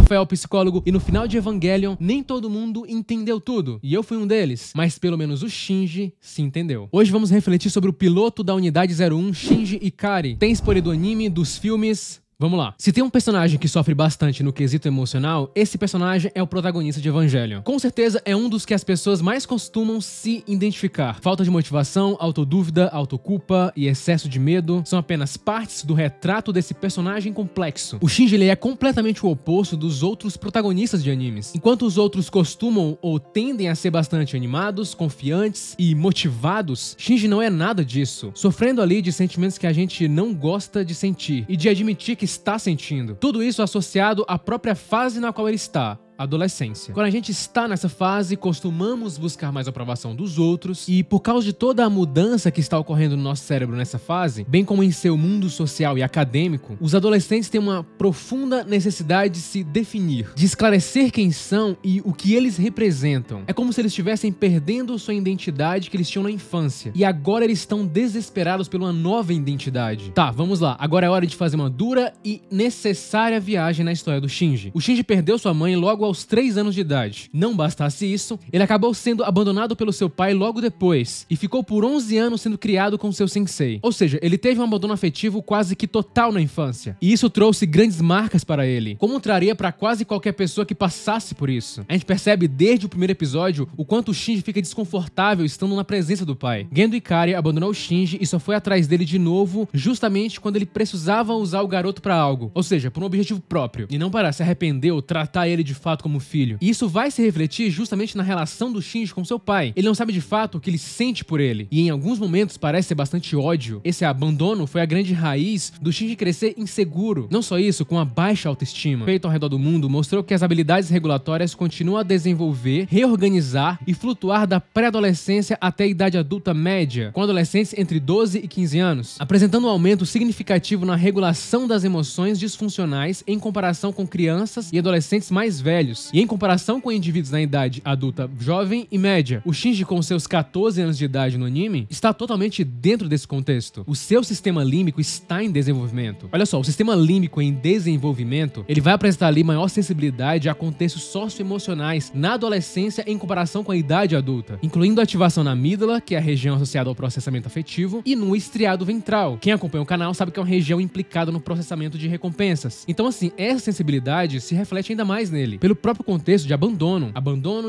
Rafael, psicólogo, e no final de Evangelion, nem todo mundo entendeu tudo, e eu fui um deles, mas pelo menos o Shinji se entendeu. Hoje vamos refletir sobre o piloto da Unidade 01, Shinji Ikari. Tem spoiler do anime, dos filmes... Vamos lá. Se tem um personagem que sofre bastante no quesito emocional, esse personagem é o protagonista de Evangelion. Com certeza é um dos que as pessoas mais costumam se identificar. Falta de motivação, autodúvida, autoculpa e excesso de medo são apenas partes do retrato desse personagem complexo. O Shinji ele é completamente o oposto dos outros protagonistas de animes. Enquanto os outros costumam ou tendem a ser bastante animados, confiantes e motivados, Shinji não é nada disso, sofrendo ali de sentimentos que a gente não gosta de sentir e de admitir que está sentindo. Tudo isso associado à própria fase na qual ele está. Adolescência. Quando a gente está nessa fase, costumamos buscar mais aprovação dos outros e por causa de toda a mudança que está ocorrendo no nosso cérebro nessa fase, bem como em seu mundo social e acadêmico, os adolescentes têm uma profunda necessidade de se definir, de esclarecer quem são e o que eles representam. É como se eles estivessem perdendo sua identidade que eles tinham na infância e agora eles estão desesperados por uma nova identidade. Tá, vamos lá. Agora é hora de fazer uma dura e necessária viagem na história do Shinji. O Shinji perdeu sua mãe logo aos 3 anos de idade. Não bastasse isso, ele acabou sendo abandonado pelo seu pai logo depois e ficou por 11 anos sendo criado com seu sensei. Ou seja, ele teve um abandono afetivo quase que total na infância. E isso trouxe grandes marcas para ele, como traria para quase qualquer pessoa que passasse por isso. A gente percebe desde o primeiro episódio o quanto o Shinji fica desconfortável estando na presença do pai. Gendo Ikari abandonou o Shinji e só foi atrás dele de novo justamente quando ele precisava usar o garoto para algo. Ou seja, por um objetivo próprio. E não para se arrepender ou tratar ele de fato como filho. E isso vai se refletir justamente na relação do Shinji com seu pai. Ele não sabe de fato o que ele sente por ele. E em alguns momentos parece ser bastante ódio. Esse abandono foi a grande raiz do Shinji crescer inseguro. Não só isso, com a baixa autoestima. Feito ao redor do mundo mostrou que as habilidades regulatórias continuam a desenvolver, reorganizar e flutuar da pré-adolescência até a idade adulta média, com adolescentes entre 12 e 15 anos, apresentando um aumento significativo na regulação das emoções disfuncionais em comparação com crianças e adolescentes mais velhos. E em comparação com indivíduos na idade adulta jovem e média, o Shinji com seus 14 anos de idade no anime está totalmente dentro desse contexto. O seu sistema límbico está em desenvolvimento. Olha só, o sistema límbico em desenvolvimento, ele vai apresentar ali maior sensibilidade a contextos socioemocionais na adolescência em comparação com a idade adulta, incluindo a ativação na amígdala, que é a região associada ao processamento afetivo, e no estriado ventral. Quem acompanha o canal sabe que é uma região implicada no processamento de recompensas. Então assim, essa sensibilidade se reflete ainda mais nele, pelo próprio contexto de abandono,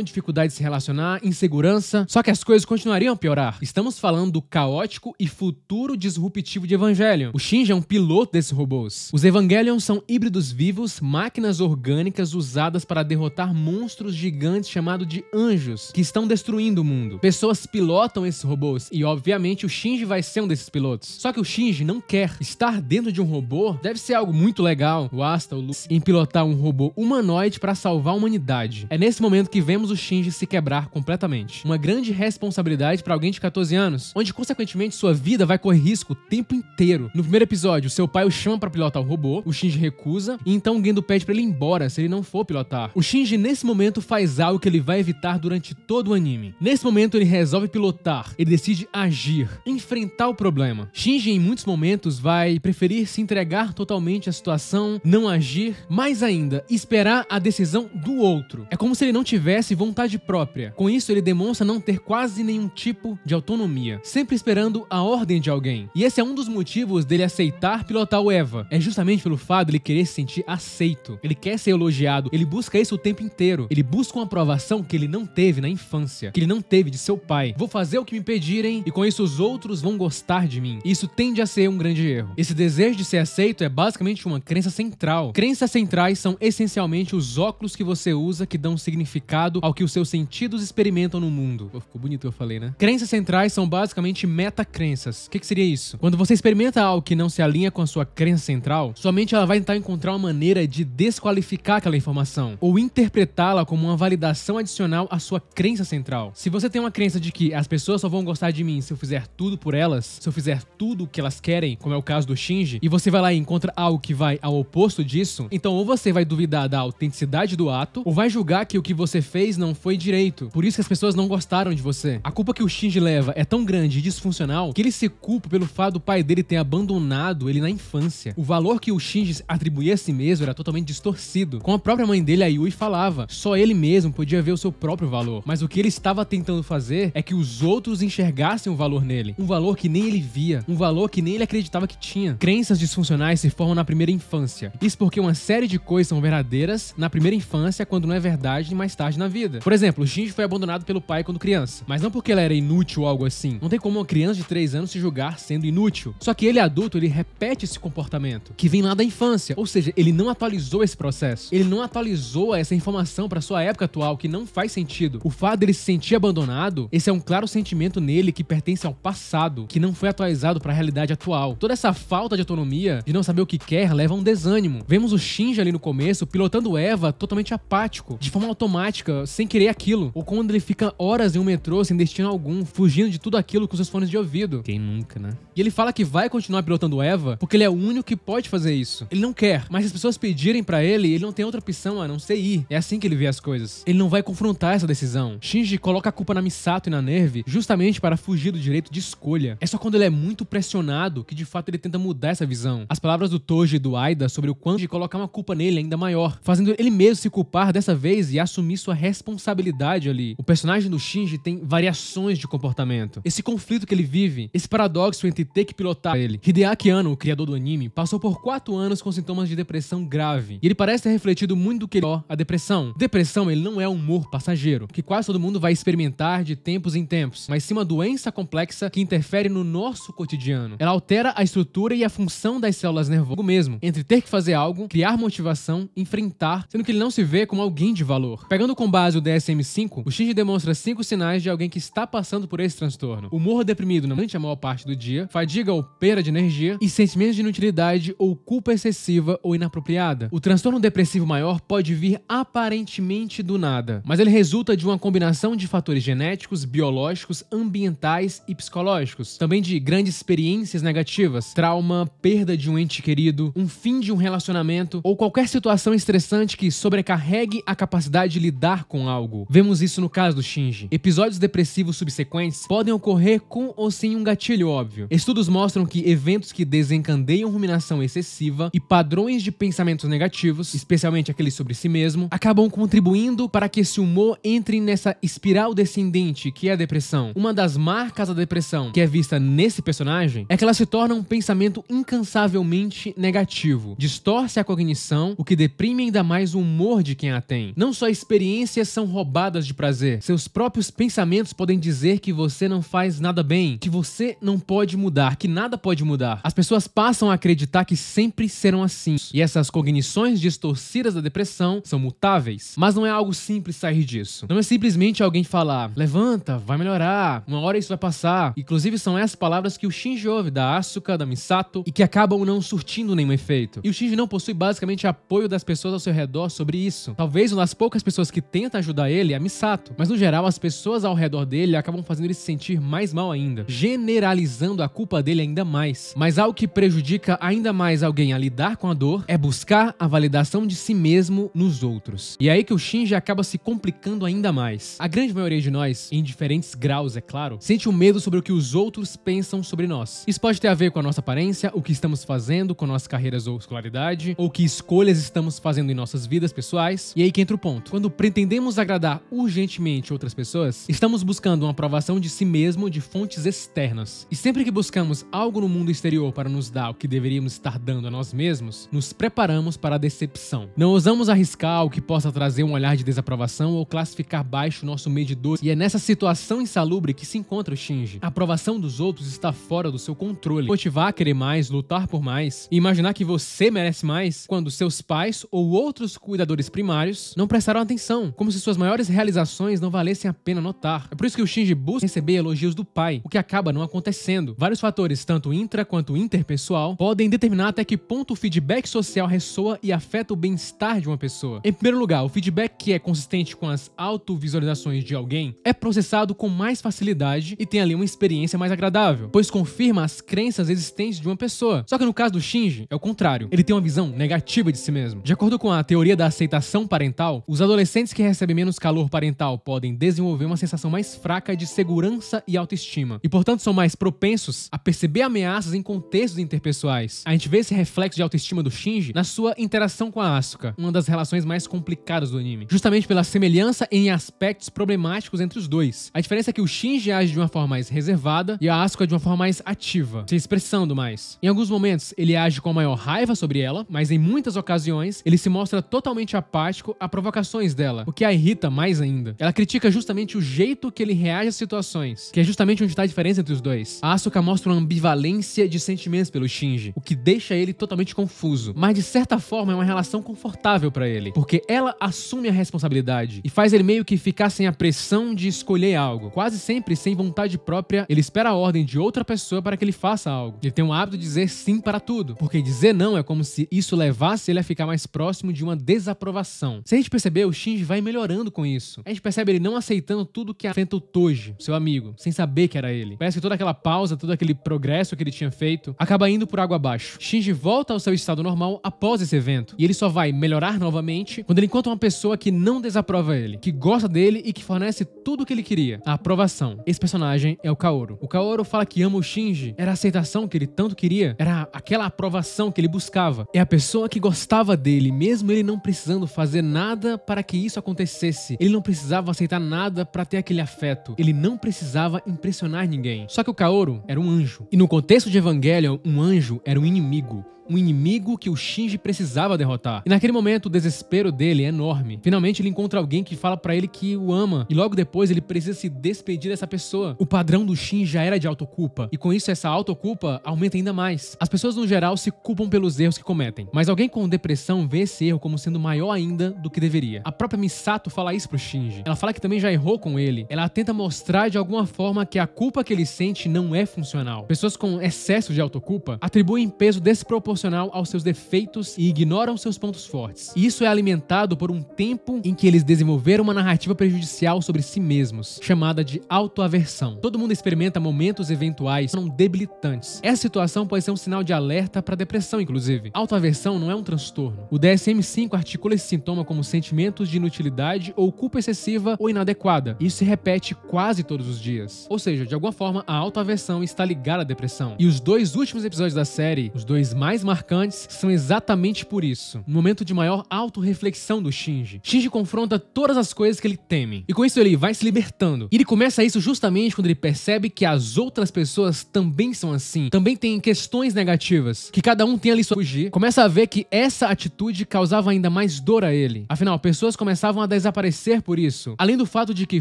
dificuldade de se relacionar, insegurança, só que as coisas continuariam a piorar. Estamos falando do caótico e futuro disruptivo de Evangelion. O Shinji é um piloto desses robôs. Os Evangelion são híbridos vivos, máquinas orgânicas usadas para derrotar monstros gigantes chamados de anjos, que estão destruindo o mundo. Pessoas pilotam esses robôs e, obviamente, o Shinji vai ser um desses pilotos. Só que o Shinji não quer. Estar dentro de um robô deve ser algo muito legal. O Asta, o Lu, em pilotar um robô humanoide para salvar a humanidade. É nesse momento que vemos o Shinji se quebrar completamente. Uma grande responsabilidade para alguém de 14 anos, onde consequentemente sua vida vai correr risco o tempo inteiro. No primeiro episódio, seu pai o chama para pilotar o robô, o Shinji recusa, e então o Gendo pede para ele ir embora se ele não for pilotar. O Shinji nesse momento faz algo que ele vai evitar durante todo o anime. Nesse momento ele resolve pilotar, ele decide agir, enfrentar o problema. Shinji em muitos momentos vai preferir se entregar totalmente à situação, não agir, mais ainda, esperar a decisão do outro. É como se ele não tivesse vontade própria. Com isso, ele demonstra não ter quase nenhum tipo de autonomia, sempre esperando a ordem de alguém. E esse é um dos motivos dele aceitar pilotar o Eva. É justamente pelo fato de ele querer se sentir aceito. Ele quer ser elogiado, ele busca isso o tempo inteiro. Ele busca uma aprovação que ele não teve na infância, que ele não teve de seu pai. Vou fazer o que me pedirem e com isso os outros vão gostar de mim. Isso tende a ser um grande erro. Esse desejo de ser aceito é basicamente uma crença central. Crenças centrais são essencialmente os óculos que você usa que dão significado ao que os seus sentidos experimentam no mundo. Pô, ficou bonito o que eu falei, né? Crenças centrais são basicamente metacrenças. O que seria isso? Quando você experimenta algo que não se alinha com a sua crença central, sua mente ela vai tentar encontrar uma maneira de desqualificar aquela informação ou interpretá-la como uma validação adicional à sua crença central. Se você tem uma crença de que as pessoas só vão gostar de mim se eu fizer tudo por elas, se eu fizer tudo o que elas querem, como é o caso do Shinji, e você vai lá e encontra algo que vai ao oposto disso, então ou você vai duvidar da autenticidade do ato, ou vai julgar que o que você fez não foi direito. Por isso que as pessoas não gostaram de você. A culpa que o Shinji leva é tão grande e disfuncional que ele se culpa pelo fato do pai dele ter abandonado ele na infância. O valor que o Shinji atribuía a si mesmo era totalmente distorcido. Como a própria mãe dele, a Yui, falava, só ele mesmo podia ver o seu próprio valor. Mas o que ele estava tentando fazer é que os outros enxergassem o valor nele. Um valor que nem ele via. Um valor que nem ele acreditava que tinha. Crenças disfuncionais se formam na primeira infância. Isso porque uma série de coisas são verdadeiras na primeira infância, quando não é verdade mais tarde na vida. Por exemplo, o Shinji foi abandonado pelo pai quando criança. Mas não porque ele era inútil ou algo assim. Não tem como uma criança de 3 anos se julgar sendo inútil. Só que ele, adulto, ele repete esse comportamento, que vem lá da infância. Ou seja, ele não atualizou esse processo. Ele não atualizou essa informação para sua época atual, que não faz sentido. O fato dele se sentir abandonado, esse é um claro sentimento nele que pertence ao passado, que não foi atualizado para a realidade atual. Toda essa falta de autonomia, de não saber o que quer, leva a um desânimo. Vemos o Shinji ali no começo, pilotando Eva totalmente apático, de forma automática, sem querer aquilo. Ou quando ele fica horas em um metrô sem destino algum, fugindo de tudo aquilo com seus fones de ouvido. Quem nunca, né? E ele fala que vai continuar pilotando Eva porque ele é o único que pode fazer isso. Ele não quer, mas se as pessoas pedirem pra ele, ele não tem outra opção a não ser ir. É assim que ele vê as coisas. Ele não vai confrontar essa decisão. Shinji coloca a culpa na Misato e na Nerve justamente para fugir do direito de escolha. É só quando ele é muito pressionado que de fato ele tenta mudar essa visão. As palavras do Toji e do Aida sobre o quanto de colocar uma culpa nele ainda maior, fazendo ele mesmo se culpar dessa vez e assumir sua responsabilidade ali. O personagem do Shinji tem variações de comportamento. Esse conflito que ele vive, esse paradoxo entre ter que pilotar ele. Hideaki Anno, o criador do anime, passou por 4 anos com sintomas de depressão grave. E ele parece ter refletido muito do que ele a depressão. Depressão, ele não é um humor passageiro, que quase todo mundo vai experimentar de tempos em tempos, mas sim uma doença complexa que interfere no nosso cotidiano. Ela altera a estrutura e a função das células nervosas mesmo, entre ter que fazer algo, criar motivação, enfrentar, sendo que ele não se vê como alguém de valor. Pegando com base o DSM-5, o Shinji demonstra 5 sinais de alguém que está passando por esse transtorno. Humor deprimido durante a maior parte do dia, fadiga ou perda de energia e sentimentos de inutilidade ou culpa excessiva ou inapropriada. O transtorno depressivo maior pode vir aparentemente do nada, mas ele resulta de uma combinação de fatores genéticos, biológicos, ambientais e psicológicos. Também de grandes experiências negativas, trauma, perda de um ente querido, um fim de um relacionamento ou qualquer situação estressante que sobrecarregue a capacidade de lidar com algo. Vemos isso no caso do Shinji. Episódios depressivos subsequentes podem ocorrer com ou sem um gatilho óbvio. Estudos mostram que eventos que desencadeiam ruminação excessiva e padrões de pensamentos negativos, especialmente aqueles sobre si mesmo, acabam contribuindo para que esse humor entre nessa espiral descendente que é a depressão. Uma das marcas da depressão que é vista nesse personagem é que ela se torna um pensamento incansavelmente negativo. Distorce a cognição, o que deprime ainda mais o humor de quem a tem. Não só experiências são roubadas de prazer, seus próprios pensamentos podem dizer que você não faz nada bem, que você não pode mudar, que nada pode mudar. As pessoas passam a acreditar que sempre serão assim. E essas cognições distorcidas da depressão são mutáveis. Mas não é algo simples sair disso. Não é simplesmente alguém falar, levanta, vai melhorar, uma hora isso vai passar. Inclusive são essas palavras que o Shinji ouve da Asuka, da Misato, e que acabam não surtindo nenhum efeito. E o Shinji não possui basicamente apoio das pessoas ao seu redor sobre isso. Talvez uma das poucas pessoas que tenta ajudar ele é a Misato. Mas no geral, as pessoas ao redor dele acabam fazendo ele se sentir mais mal ainda, generalizando a culpa dele ainda mais. Mas algo que prejudica ainda mais alguém a lidar com a dor é buscar a validação de si mesmo nos outros. E é aí que o Shinji acaba se complicando ainda mais. A grande maioria de nós, em diferentes graus, é claro, sente um medo sobre o que os outros pensam sobre nós. Isso pode ter a ver com a nossa aparência, o que estamos fazendo com nossas carreiras ou escolaridade, ou que escolhas estamos fazendo em nossas vidas pessoais. E aí que entra o ponto. Quando pretendemos agradar urgentemente outras pessoas, estamos buscando uma aprovação de si mesmo de fontes externas. E sempre que buscamos algo no mundo exterior para nos dar o que deveríamos estar dando a nós mesmos, nos preparamos para a decepção. Não ousamos arriscar o que possa trazer um olhar de desaprovação ou classificar baixo o nosso medidor. E é nessa situação insalubre que se encontra o Shinji. A aprovação dos outros está fora do seu controle. Motivar a querer mais, lutar por mais e imaginar que você merece mais quando seus pais ou outros cuidadores primários não prestaram atenção, como se suas maiores realizações não valessem a pena notar. É por isso que o Shinji busca receber elogios do pai, o que acaba não acontecendo. Vários fatores, tanto intra quanto interpessoal, podem determinar até que ponto o feedback social ressoa e afeta o bem-estar de uma pessoa. Em primeiro lugar, o feedback que é consistente com as autovisualizações de alguém é processado com mais facilidade e tem ali uma experiência mais agradável, pois confirma as crenças existentes de uma pessoa. Só que no caso do Shinji, é o contrário. Ele tem uma visão negativa de si mesmo. De acordo com a teoria da aceitação aceitação parental, os adolescentes que recebem menos calor parental podem desenvolver uma sensação mais fraca de segurança e autoestima, e portanto são mais propensos a perceber ameaças em contextos interpessoais. A gente vê esse reflexo de autoestima do Shinji na sua interação com a Asuka, uma das relações mais complicadas do anime, justamente pela semelhança em aspectos problemáticos entre os dois. A diferença é que o Shinji age de uma forma mais reservada e a Asuka de uma forma mais ativa, se expressando mais. Em alguns momentos ele age com a maior raiva sobre ela, mas em muitas ocasiões ele se mostra totalmente apático a provocações dela, o que a irrita mais ainda. Ela critica justamente o jeito que ele reage às situações, que é justamente onde está a diferença entre os dois. A Asuka mostra uma ambivalência de sentimentos pelo Shinji, o que deixa ele totalmente confuso, mas de certa forma é uma relação confortável pra ele, porque ela assume a responsabilidade e faz ele meio que ficar sem a pressão de escolher algo. Quase sempre sem vontade própria, ele espera a ordem de outra pessoa para que ele faça algo. Ele tem o hábito de dizer sim para tudo, porque dizer não é como se isso levasse ele a ficar mais próximo de uma desaprovação. Se a gente perceber, o Shinji vai melhorando com isso. A gente percebe ele não aceitando tudo que enfrenta o Toji, seu amigo, sem saber que era ele. Parece que toda aquela pausa, todo aquele progresso que ele tinha feito, acaba indo por água abaixo. Shinji volta ao seu estado normal após esse evento, e ele só vai melhorar novamente quando ele encontra uma pessoa que não desaprova ele, que gosta dele e que fornece tudo o que ele queria, a aprovação. Esse personagem é o Kaoru. O Kaoru fala que ama o Shinji, era a aceitação que ele tanto queria, era aquela aprovação que ele buscava. É a pessoa que gostava dele, mesmo ele não precisando fazer nada para que isso acontecesse. Ele não precisava aceitar nada para ter aquele afeto. Ele não precisava impressionar ninguém. Só que o Kaoru era um anjo. E no contexto de Evangelion, um anjo era um inimigo. Um inimigo que o Shinji precisava derrotar. E naquele momento o desespero dele é enorme. Finalmente ele encontra alguém que fala pra ele que o ama, e logo depois ele precisa se despedir dessa pessoa. O padrão do Shinji já era de autoculpa, e com isso essa autoculpa aumenta ainda mais. As pessoas no geral se culpam pelos erros que cometem, mas alguém com depressão vê esse erro como sendo maior ainda do que deveria. A própria Misato fala isso pro Shinji. Ela fala que também já errou com ele. Ela tenta mostrar de alguma forma que a culpa que ele sente não é funcional. Pessoas com excesso de autoculpa atribuem peso desproporcional aos seus defeitos e ignoram seus pontos fortes. E isso é alimentado por um tempo em que eles desenvolveram uma narrativa prejudicial sobre si mesmos, chamada de autoaversão. Todo mundo experimenta momentos eventuais que são debilitantes. Essa situação pode ser um sinal de alerta para depressão, inclusive. Autoaversão não é um transtorno. O DSM-5 articula esse sintoma como sentimentos de inutilidade ou culpa excessiva ou inadequada. Isso se repete quase todos os dias. Ou seja, de alguma forma, a autoaversão está ligada à depressão. E os dois últimos episódios da série, os dois mais marcantes, são exatamente por isso. Um momento de maior autorreflexão do Shinji. Shinji confronta todas as coisas que ele teme. E com isso ele vai se libertando. E ele começa isso justamente quando ele percebe que as outras pessoas também são assim. Também têm questões negativas. Que cada um tem ali sua fugir. Começa a ver que essa atitude causava ainda mais dor a ele. Afinal, pessoas começavam a desaparecer por isso. Além do fato de que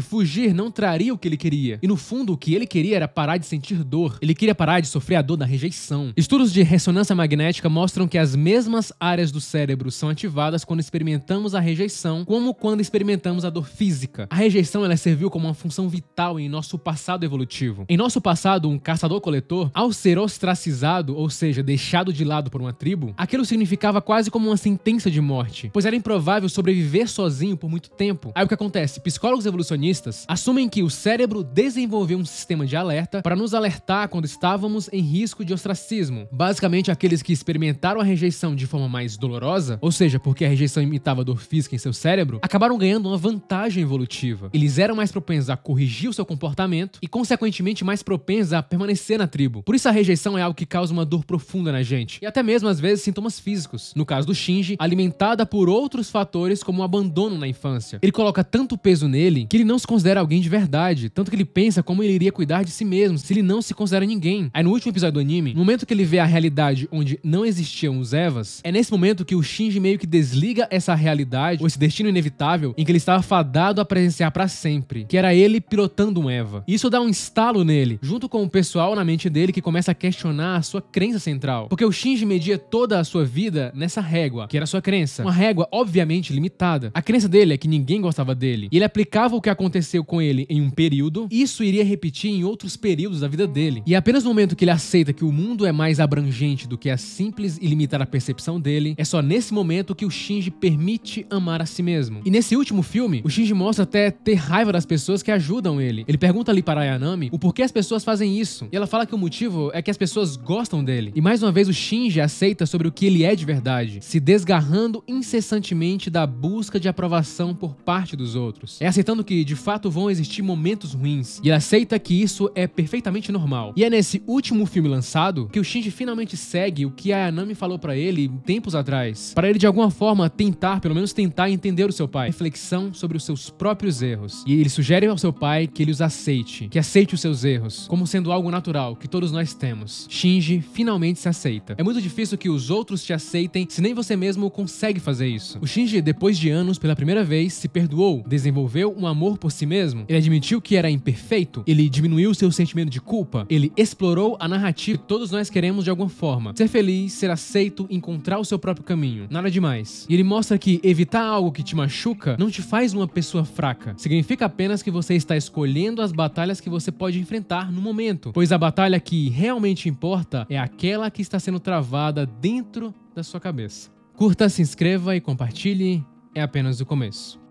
fugir não traria o que ele queria. E no fundo, o que ele queria era parar de sentir dor. Ele queria parar de sofrer a dor da rejeição. Estudos de ressonância magnética mostram que as mesmas áreas do cérebro são ativadas quando experimentamos a rejeição, como quando experimentamos a dor física. A rejeição ela serviu como uma função vital em nosso passado evolutivo. Em nosso passado, um caçador-coletor, ao ser ostracizado, ou seja, deixado de lado por uma tribo, aquilo significava quase como uma sentença de morte, pois era improvável sobreviver sozinho por muito tempo. Aí o que acontece? Psicólogos evolucionistas assumem que o cérebro desenvolveu um sistema de alerta para nos alertar quando estávamos em risco de ostracismo. Basicamente, aqueles que experimentaram a rejeição de forma mais dolorosa, ou seja, porque a rejeição imitava a dor física em seu cérebro, acabaram ganhando uma vantagem evolutiva. Eles eram mais propensos a corrigir o seu comportamento e, consequentemente, mais propensos a permanecer na tribo. Por isso a rejeição é algo que causa uma dor profunda na gente, e até mesmo, às vezes, sintomas físicos. No caso do Shinji, alimentada por outros fatores como o abandono na infância. Ele coloca tanto peso nele que ele não se considera alguém de verdade, tanto que ele pensa como ele iria cuidar de si mesmo se ele não se considera ninguém. Aí no último episódio do anime, no momento que ele vê a realidade onde não existiam os Evas, é nesse momento que o Shinji meio que desliga essa realidade, ou esse destino inevitável, em que ele estava fadado a presenciar pra sempre, que era ele pilotando um Eva. Isso dá um estalo nele, junto com o pessoal na mente dele que começa a questionar a sua crença central. Porque o Shinji media toda a sua vida nessa régua, que era a sua crença. Uma régua obviamente limitada. A crença dele é que ninguém gostava dele. E ele aplicava o que aconteceu com ele em um período, e isso iria repetir em outros períodos da vida dele. E é apenas no momento que ele aceita que o mundo é mais abrangente do que a simples simples e limitar a percepção dele, é só nesse momento que o Shinji permite amar a si mesmo. E nesse último filme, o Shinji mostra até ter raiva das pessoas que ajudam ele. Ele pergunta ali para Ayanami o porquê as pessoas fazem isso. E ela fala que o motivo é que as pessoas gostam dele. E mais uma vez o Shinji aceita sobre o que ele é de verdade, se desgarrando incessantemente da busca de aprovação por parte dos outros. É aceitando que de fato vão existir momentos ruins. E ele aceita que isso é perfeitamente normal. E é nesse último filme lançado que o Shinji finalmente segue o que a Ayanami falou pra ele tempos atrás. Para ele de alguma forma tentar, pelo menos tentar entender o seu pai. Reflexão sobre os seus próprios erros. E ele sugere ao seu pai que ele os aceite, que aceite os seus erros, como sendo algo natural, que todos nós temos. Shinji finalmente se aceita. É muito difícil que os outros te aceitem se nem você mesmo consegue fazer isso. O Shinji, depois de anos, pela primeira vez, se perdoou, desenvolveu um amor por si mesmo. Ele admitiu que era imperfeito, ele diminuiu seu sentimento de culpa, ele explorou a narrativa que todos nós queremos de alguma forma. Ser feliz, ser aceito, encontrar o seu próprio caminho. Nada demais. E ele mostra que evitar algo que te machuca não te faz uma pessoa fraca. Significa apenas que você está escolhendo as batalhas que você pode enfrentar no momento. Pois a batalha que realmente importa é aquela que está sendo travada dentro da sua cabeça. Curta, se inscreva e compartilhe. É apenas o começo.